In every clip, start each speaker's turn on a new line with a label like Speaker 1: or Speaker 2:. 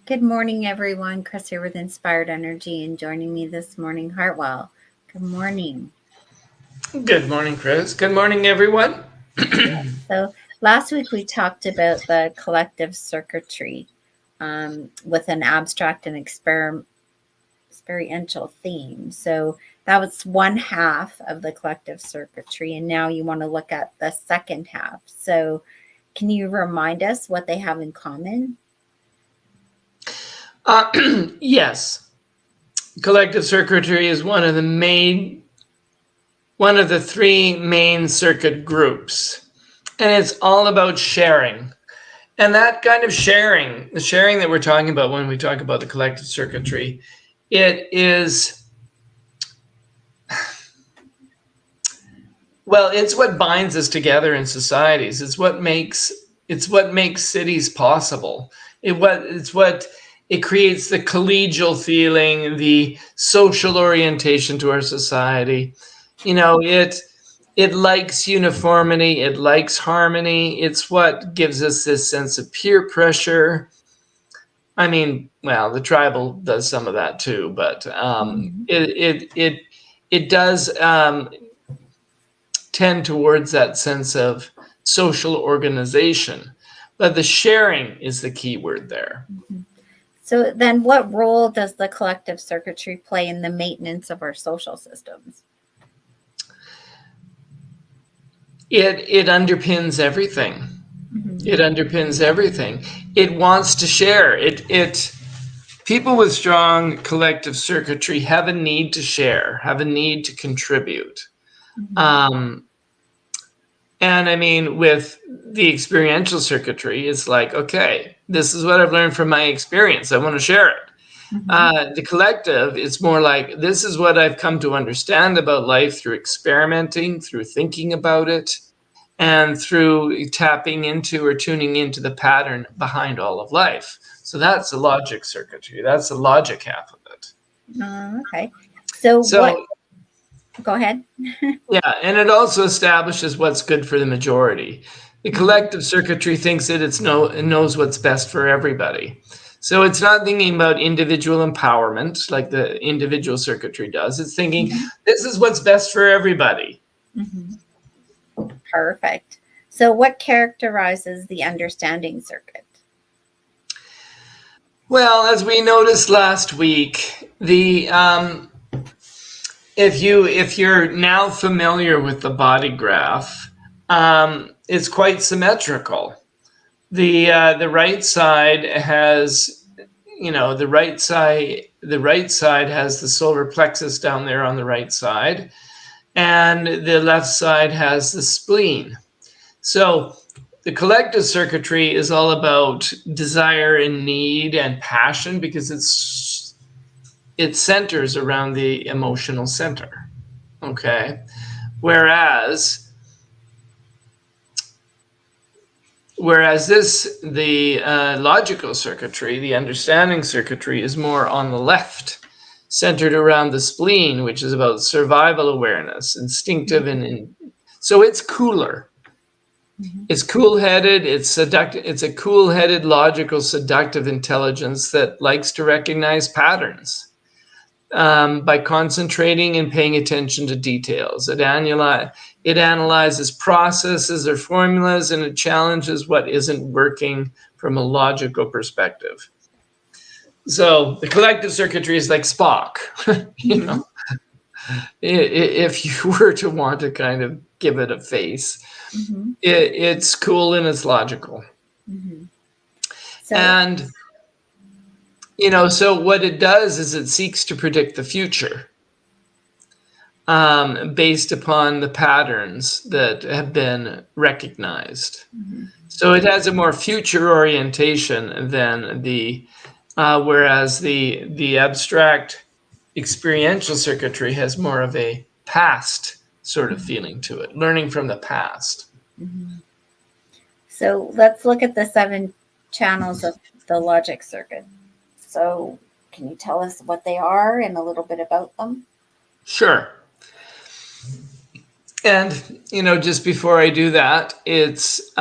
Speaker 1: Good morning, everyone. Kris here with Inspired Energy, and joining me this morning, Hartwell. Good morning.
Speaker 2: Good morning, Kris. Good morning, everyone.
Speaker 1: So, last week we talked about the collective circuitry with an abstract and experiential theme. So, that was one half of the collective circuitry, and now you want to look at the second half. So, can you remind us what they have in common?
Speaker 2: Yes, collective circuitry is one of the three main circuit groups, and it's all about sharing. And that kind of sharing, the sharing that we're talking about when we talk about the collective circuitry, it is, well, it's what binds us together in societies. It's what makes cities possible. It creates the collegial feeling, the social orientation to our society. It likes uniformity, it likes harmony. It's what gives us this sense of peer pressure. I mean, well, the tribal does some of that too, but it does tend towards that sense of social organization. But the sharing is the key word there.
Speaker 1: So then what role does the collective circuitry play in the maintenance of our social systems?
Speaker 2: It underpins everything. It underpins everything. It wants to share. People with strong collective circuitry have a need to share, have a need to contribute. And I mean, with the experiential circuitry, it's like, okay, this is what I've learned from my experience. I want to share it. The collective, it's more like, this is what I've come to understand about life through experimenting, through thinking about it, and through tapping into or tuning into the pattern behind all of life. So that's the logic circuitry. That's the logic half of it.
Speaker 1: Okay. So what? Go ahead.
Speaker 2: Yeah, and it also establishes what's good for the majority. The collective circuitry thinks that it knows what's best for everybody. So it's not thinking about individual empowerment like the individual circuitry does. It's thinking, this is what's best for everybody.
Speaker 1: Perfect. So what characterizes the understanding circuit?
Speaker 2: Well, as we noticed last week, if you're now familiar with the body graph, it's quite symmetrical. The right side has, the right side has the solar plexus down there on the right side, and the left side has the spleen. So the collective circuitry is all about desire and need and passion because it centers around the emotional center. Okay. Whereas the logical circuitry, the understanding circuitry, is more on the left, centered around the spleen, which is about survival awareness, instinctive, and so it's cooler. It's cool-headed. It's seductive. It's a cool-headed, logical, seductive intelligence that likes to recognize patterns by concentrating and paying attention to details. It analyzes processes or formulas, and it challenges what isn't working from a logical perspective. So the collective circuitry is like Spock, if you were to want to kind of give it a face. It's cool and it's logical. And, so what it does is it seeks to predict the future based upon the patterns that have been recognized. So it has a more future orientation than whereas the abstract experiential circuitry has more of a past sort of feeling to it, learning from the past.
Speaker 1: So let's look at the 7 channels of the logic circuit. So can you tell us what they are and a little bit about them?
Speaker 2: Sure. And, just before I do that, it's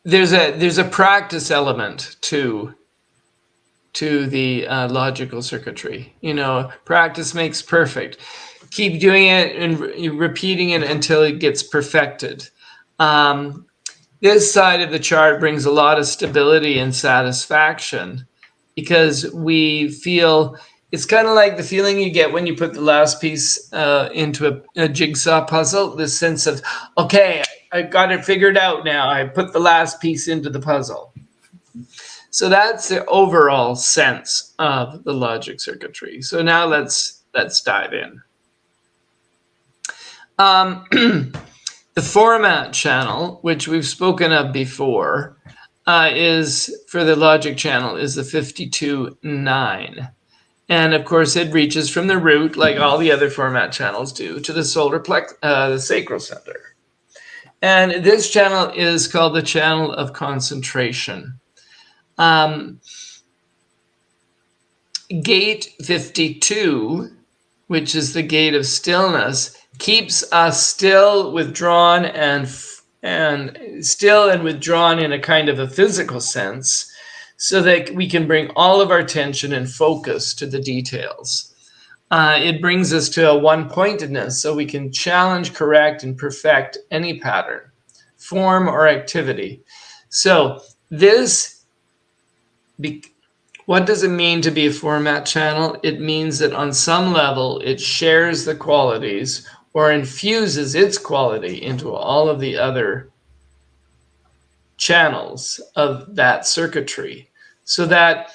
Speaker 2: there's a practice element to the logical circuitry. Practice makes perfect. Keep doing it and repeating it until it gets perfected. This side of the chart brings a lot of stability and satisfaction because we feel it's kind of like the feeling you get when you put the last piece into a jigsaw puzzle, this sense of, okay, I got it figured out now. I put the last piece into the puzzle. So that's the overall sense of the logic circuitry. So now let's dive in. The format channel, which we've spoken of before, is for the logic channel is the 52-9. And of course, it reaches from the root, like all the other format channels do, to the the sacral center. And this channel is called the channel of concentration. Gate 52, which is the gate of stillness, keeps us still, withdrawn, and still and withdrawn in a kind of a physical sense, so that we can bring all of our attention and focus to the details. It brings us to a one-pointedness, so we can challenge, correct, and perfect any pattern, form, or activity. So what does it mean to be a format channel? It means that on some level, it shares the qualities or infuses its quality into all of the other channels of that circuitry. So that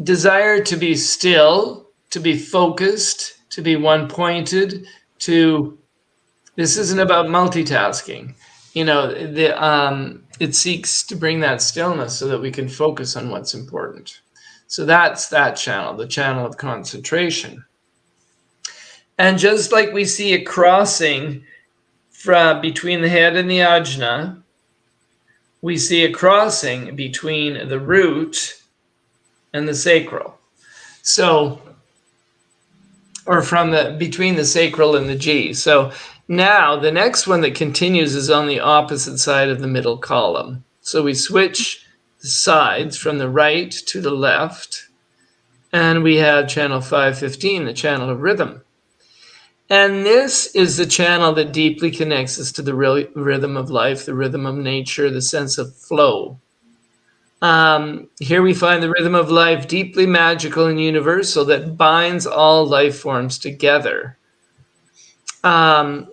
Speaker 2: desire to be still, to be focused, to be one-pointed, this isn't about multitasking. It seeks to bring that stillness so that we can focus on what's important. So that's that channel, the channel of concentration. And just like we see a crossing between the head and the ajna, we see a crossing between the root and the sacral. So, or between the sacral and the G. So now the next one that continues is on the opposite side of the middle column. So we switch the sides from the right to the left, and we have channel 515, the channel of rhythm. And this is the channel that deeply connects us to the rhythm of life, the rhythm of nature, the sense of flow. Here we find the rhythm of life deeply magical and universal that binds all life forms together. And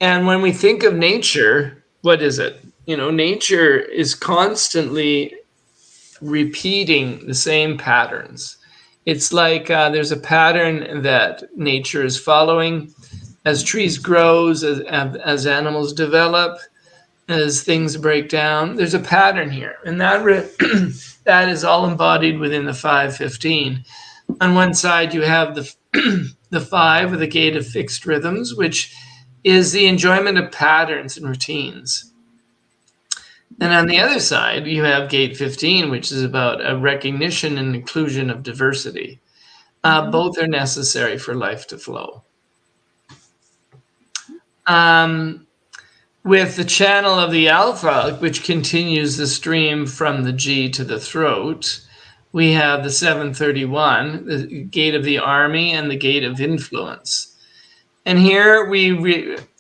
Speaker 2: when we think of nature, what is it? Nature is constantly repeating the same patterns. It's like there's a pattern that nature is following as trees grow, as animals develop, as things break down. There's a pattern here, and that is all embodied within the 515. On one side, you have the 5 with a gate of fixed rhythms, which is the enjoyment of patterns and routines. And on the other side, you have gate 15, which is about a recognition and inclusion of diversity. Both are necessary for life to flow. With the channel of the alpha, which continues the stream from the G to the throat, we have the 731, the gate of the army and the gate of influence. And here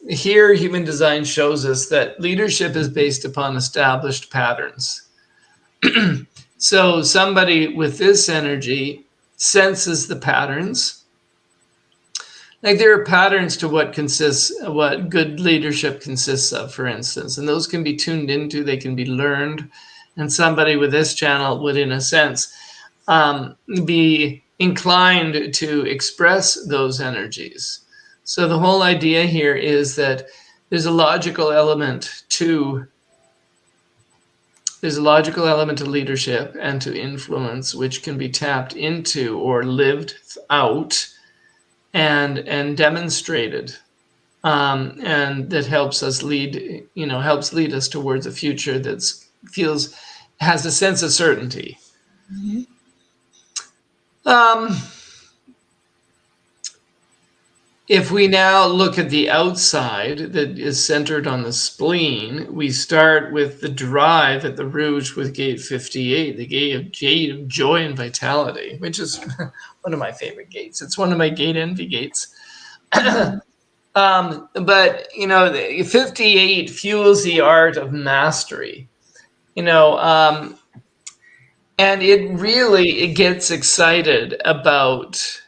Speaker 2: here human design shows us that leadership is based upon established patterns. So somebody with this energy senses the patterns. Like there are patterns to what good leadership consists of, for instance, and those can be tuned into, they can be learned. And somebody with this channel would, in a sense, be inclined to express those energies. So the whole idea here is that there's a logical element to leadership and to influence, which can be tapped into or lived out and demonstrated, and that helps us lead us towards a future that has a sense of certainty. Mm-hmm. if we now look at the outside that is centered on the spleen, we start with the drive at the root with gate 58, the gate of joy and vitality, which is one of my favorite gates. It's one of my gate envy gates. But, the 58 fuels the art of mastery, and it gets excited about,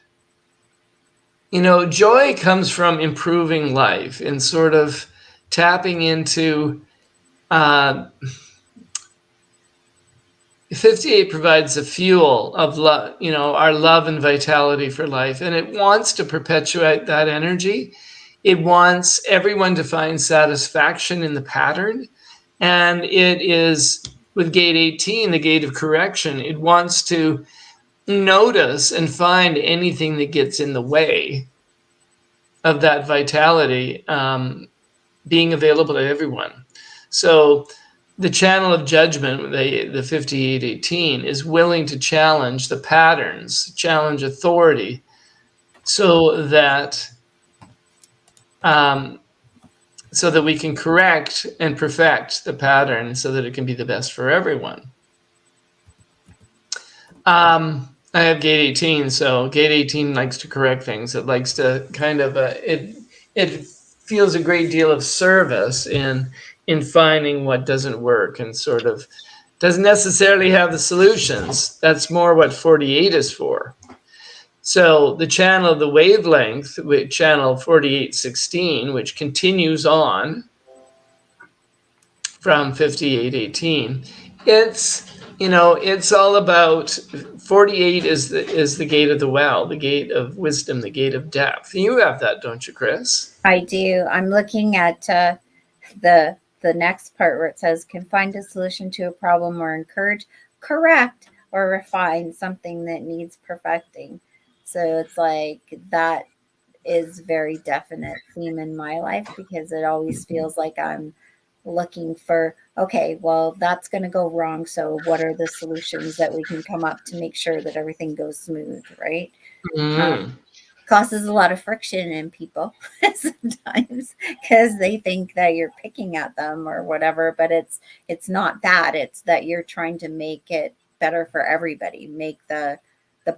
Speaker 2: joy comes from improving life and sort of tapping into, 58 provides the fuel of love, our love and vitality for life. And it wants to perpetuate that energy. It wants everyone to find satisfaction in the pattern. And it is, with gate 18, the gate of correction, it wants to notice and find anything that gets in the way of that vitality being available to everyone. So the channel of judgment, the 5818, is willing to challenge the patterns, challenge authority, so that we can correct and perfect the pattern so that it can be the best for everyone. I have gate 18, so gate 18 likes to correct things. It likes to kind of, it feels a great deal of service in finding what doesn't work, and sort of doesn't necessarily have the solutions. That's more what 48 is for. So the channel of the wavelength, with channel 4816, which continues on from 5818, it's all about, 48 is the gate of the well, the gate of wisdom, the gate of depth. You have that, don't you, Kris?
Speaker 1: I do. I'm looking at the next part where it says, can find a solution to a problem or encourage, correct, or refine something that needs perfecting. So it's like that is very definite theme in my life, because it always feels like I'm looking for, okay, well, that's going to go wrong. So what are the solutions that we can come up to make sure that everything goes smooth, right? Causes a lot of friction in people sometimes, because they think that you're picking at them or whatever, but it's not that. It's that you're trying to make it better for everybody, make the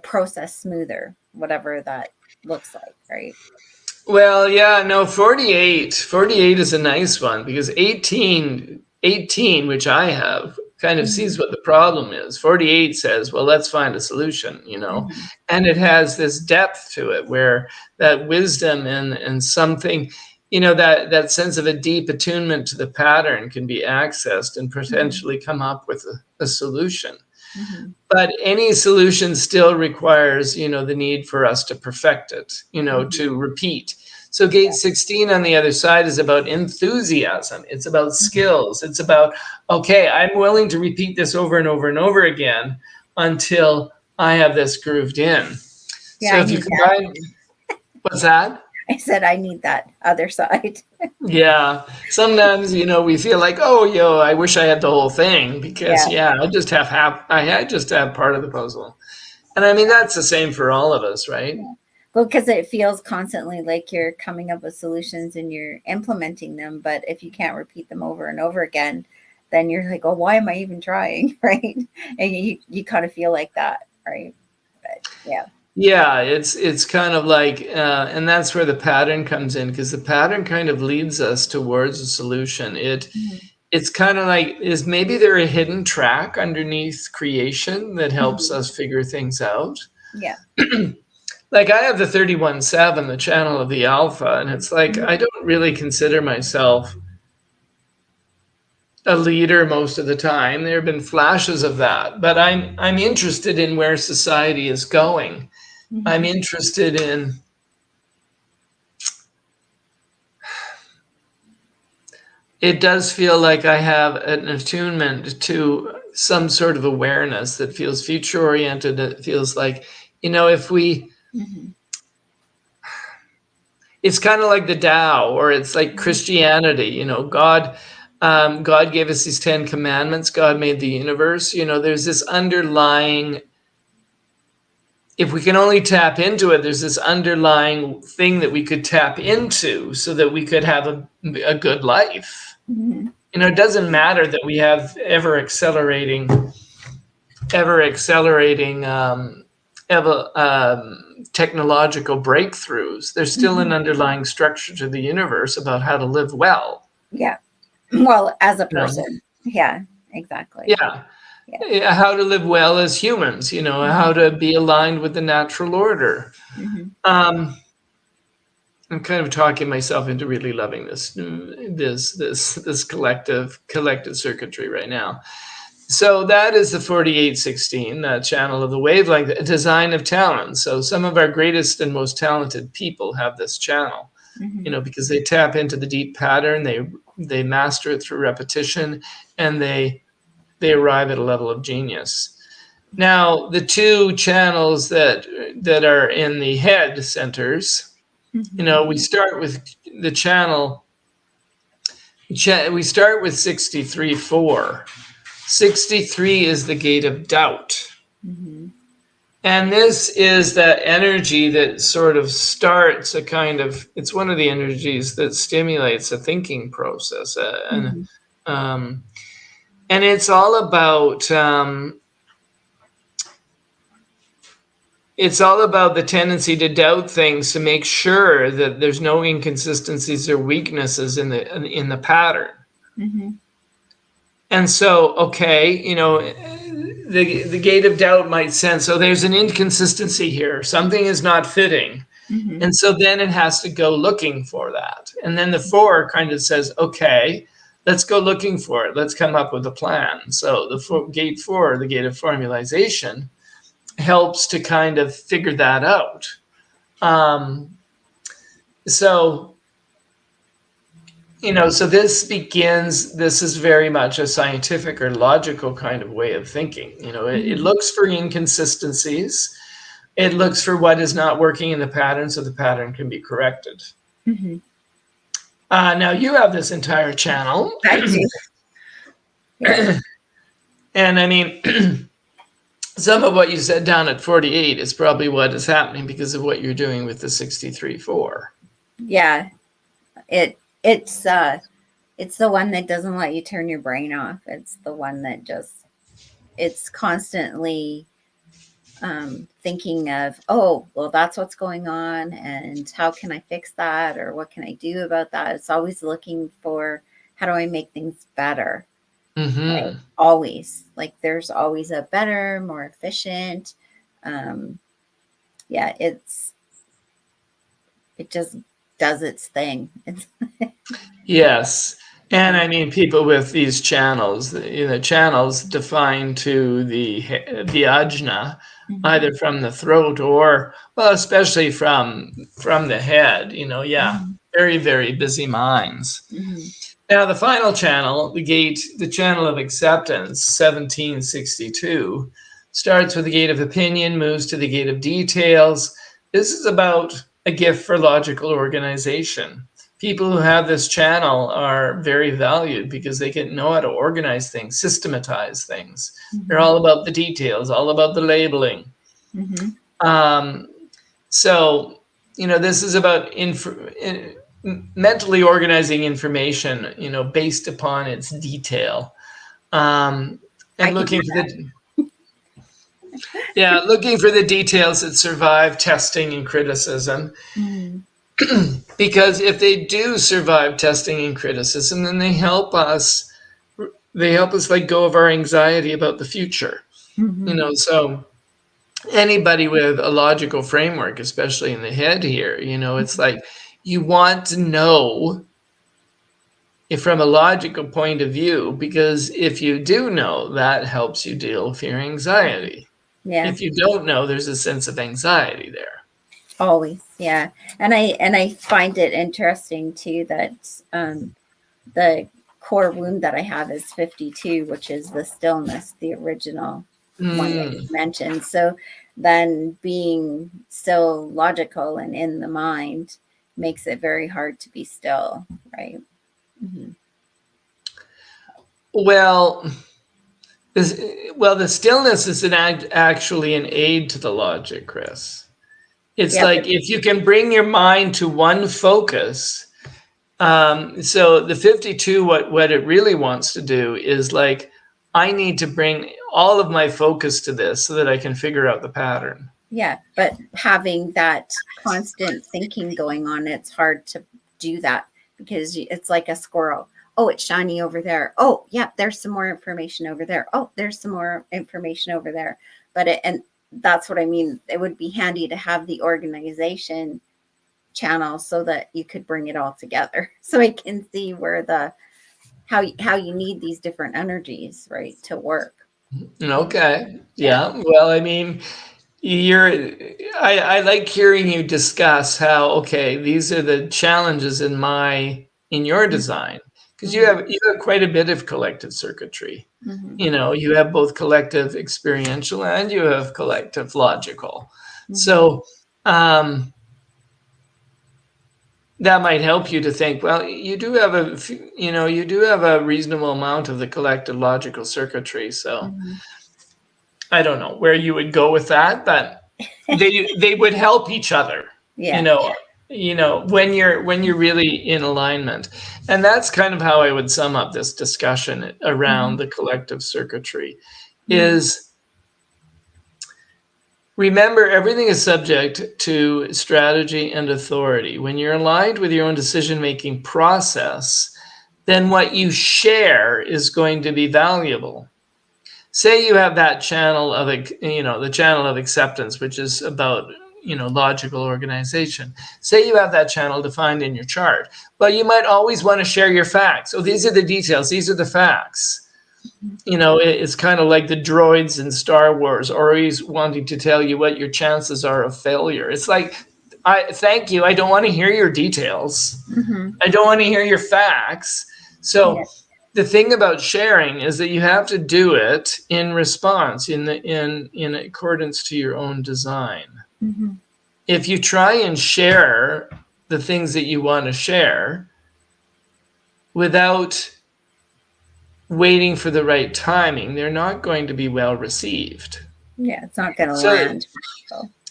Speaker 1: process smoother, whatever that looks like, right?
Speaker 2: Well, yeah, no, 48 is a nice one, because 18, which I have, kind of sees what the problem is. 48 says, well, let's find a solution, and it has this depth to it, where that wisdom and something, that sense of a deep attunement to the pattern can be accessed and potentially come up with a solution. But any solution still requires, the need for us to perfect it, to repeat. So gate 16 on the other side is about enthusiasm. It's about skills. It's about, okay, I'm willing to repeat this over and over and over again until I have this grooved in.
Speaker 1: Yeah,
Speaker 2: so if you combine, what's that?
Speaker 1: I said, I need that other side.
Speaker 2: Yeah. Sometimes, we feel like, oh, I wish I had the whole thing, because I just have part of the puzzle. And I mean, that's the same for all of us, right?
Speaker 1: Yeah. Well, because it feels constantly like you're coming up with solutions and you're implementing them. But if you can't repeat them over and over again, then you're like, oh, why am I even trying? Right. And you kind of feel like that. Right. But yeah.
Speaker 2: Yeah, it's kind of like, and that's where the pattern comes in, because the pattern kind of leads us towards a solution. It's kind of like, is maybe there a hidden track underneath creation that helps us figure things out?
Speaker 1: Yeah.
Speaker 2: Like I have the 31-7, the channel of the alpha, and it's like, I don't really consider myself a leader most of the time. There have been flashes of that, but I'm interested in where society is going. I'm interested in it does feel like I have an attunement to some sort of awareness that feels future oriented. It feels like, if we it's kind of like the Tao, or it's like Christianity, God gave us these 10 commandments. God made the universe. There's this underlying if we can only tap into it, there's this underlying thing that we could tap into so that we could have a good life.
Speaker 1: Mhm.
Speaker 2: It doesn't matter that we have ever accelerating technological breakthroughs. There's still an underlying structure to the universe about how to live well.
Speaker 1: Yeah. Well, as a
Speaker 2: You know?
Speaker 1: person. Yeah, exactly.
Speaker 2: Yeah.
Speaker 1: Yeah.
Speaker 2: How to live well as humans, how to be aligned with the natural order.
Speaker 1: Mhm.
Speaker 2: I'm kind of talking myself into really loving this collective circuitry right now. So that is the 4816, that channel of the wavelength, design of talent. So some of our greatest and most talented people have this channel,
Speaker 1: Mhm.
Speaker 2: because they tap into the deep pattern, they master it through repetition, and they arrive at a level of genius. Now, the two channels that are in the head centers,
Speaker 1: Mhm.
Speaker 2: we start with the channel. We start with 63.4. 63 is the gate of doubt.
Speaker 1: Mhm.
Speaker 2: And this is that energy that sort of starts it's one of the energies that stimulates a thinking process.
Speaker 1: Mhm.
Speaker 2: And it's all about the tendency to doubt things, to make sure that there's no inconsistencies or weaknesses in the pattern.
Speaker 1: Mhm.
Speaker 2: And so, okay, the gate of doubt might sense, so there's an inconsistency here. Something is not fitting.
Speaker 1: Mhm.
Speaker 2: And so then it has to go looking for that. And then the 4 kind of says, okay, let's go looking for it. Let's come up with a plan. So gate 4, the gate of formalization, helps to kind of figure that out. So so this is very much a scientific or logical kind of way of thinking. It
Speaker 1: Mhm.
Speaker 2: looks for inconsistencies. It looks for what is not working in the pattern so the pattern can be corrected.
Speaker 1: Mhm.
Speaker 2: Now you have this entire channel.
Speaker 1: I do. Yeah.
Speaker 2: And I mean, some of what you said down at 48 is probably what is happening because of what you're doing with the 63.4.
Speaker 1: Yeah. It's the one that doesn't let you turn your brain off. It's the one that just it's constantly thinking of, oh, well, that's what's going on, and how can I fix that, or what can I do about that? It's always looking for how do I make things better. Right?
Speaker 2: Mm-hmm.
Speaker 1: Always, like there's always a better, more efficient. Um, yeah, it just does its thing.
Speaker 2: Yes. And I mean, people with these channels, channels defined to the ajna,
Speaker 1: Mhm.
Speaker 2: either from the throat or, well, especially from the head, yeah,
Speaker 1: Mhm.
Speaker 2: very, very busy minds.
Speaker 1: Mhm.
Speaker 2: Now, the final channel, the channel of acceptance, 1762, starts with the gate of opinion, moves to the gate of details. This is about a gift for logical organization. People who have this channel are very valued because they can know how to organize things, systematize things. They're
Speaker 1: Mhm.
Speaker 2: all about the details, all about the labeling.
Speaker 1: Mhm.
Speaker 2: Um, so, this is about mentally organizing information, based upon its detail, um,
Speaker 1: I
Speaker 2: and
Speaker 1: could do
Speaker 2: looking for the details that survive testing and criticism.
Speaker 1: that. Mhm.
Speaker 2: Because if they do survive testing and criticism, then they help us. They help us let go of our anxiety about the future.
Speaker 1: Mhm.
Speaker 2: So anybody with a logical framework, especially in the head here, it's like you want to know if from a logical point of view, because if you do know, that helps you deal with your anxiety.
Speaker 1: Yeah.
Speaker 2: If you don't know, there's a sense of anxiety there.
Speaker 1: Always, yeah. And I find it interesting too that the core wound that I have is 52, which is the stillness, the original one that you
Speaker 2: Mm,
Speaker 1: mentioned. So then being so logical and in the mind makes it very hard to be still, right? Mhm.
Speaker 2: well, The stillness is actually an aid to the logic, Kris. It's
Speaker 1: Yep.
Speaker 2: like if you can bring your mind to one focus. So the 52, what it really wants to do is like, I need to bring all of my focus to this so that I can figure out the pattern.
Speaker 1: Yeah, but having that constant thinking going on, it's hard to do that because it's like a squirrel. Oh, it's shiny over there. Oh, yeah, there's some more information over there. Oh, there's some more information over there. And that's what I mean. It would be handy to have the organization channel so that you could bring it all together. So I can see where how you need these different energies, right, to work.
Speaker 2: Okay. Yeah. Well, I mean, I like hearing you discuss how, okay, these are the challenges in your design, because you have quite a bit of collective circuitry.
Speaker 1: Mm-hmm.
Speaker 2: You have both collective experiential and you have collective logical.
Speaker 1: Mm-hmm.
Speaker 2: So that might help you to think, well, you do have a reasonable amount of the collective logical circuitry. So I don't know where you would go with that, but they would help each other.
Speaker 1: Yeah.
Speaker 2: When you're really in alignment. And that's kind of how I would sum up this discussion around the collective circuitry is, remember, everything is subject to strategy and authority. When you're aligned with your own decision-making process, then what you share is going to be valuable. Say you have that channel of, the channel of acceptance, which is about, logical organization. Say you have that channel defined in your chart. Well, you might always want to share your facts. Oh, these are the details. These are the facts. It's kind of like the droids in Star Wars, always wanting to tell you what your chances are of failure. It's like, thank you. I don't want to hear your details. I don't want to hear your facts. So the thing about sharing is that you have to do it in response, in accordance to your own design. If you try and share the things that you want to share without waiting for the right timing, they're not going to be well received.
Speaker 1: Yeah, it's not going to land.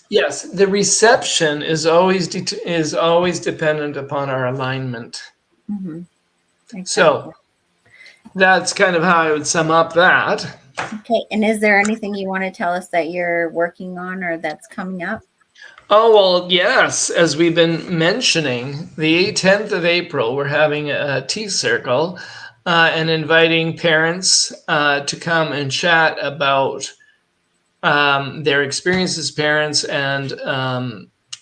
Speaker 2: Yes, the reception is always dependent upon our alignment.
Speaker 1: Exactly.
Speaker 2: So that's kind of how I would sum up that.
Speaker 1: Okay, and is there anything you want to tell us that you're working on or that's coming up?
Speaker 2: Oh, well, yes. As we've been mentioning, the 10th of April, we're having a tea circle and inviting parents to come and chat about their experiences as parents and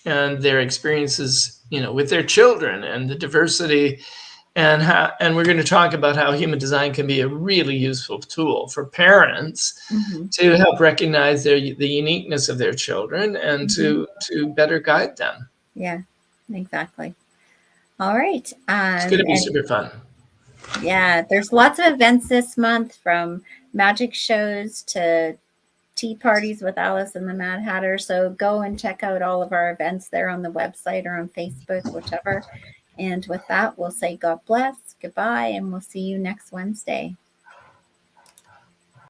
Speaker 2: their experiences, with their children and the diversity. And we're going to talk about how human design can be a really useful tool for parents to help recognize the uniqueness of their children and to better guide them.
Speaker 1: Yeah, exactly. All right.
Speaker 2: It's going to be super fun.
Speaker 1: Yeah, there's lots of events this month, from magic shows to tea parties with Alice and the Mad Hatter. So go and check out all of our events there on the website or on Facebook, whichever. And with that, we'll say God bless, goodbye, and we'll see you next Wednesday.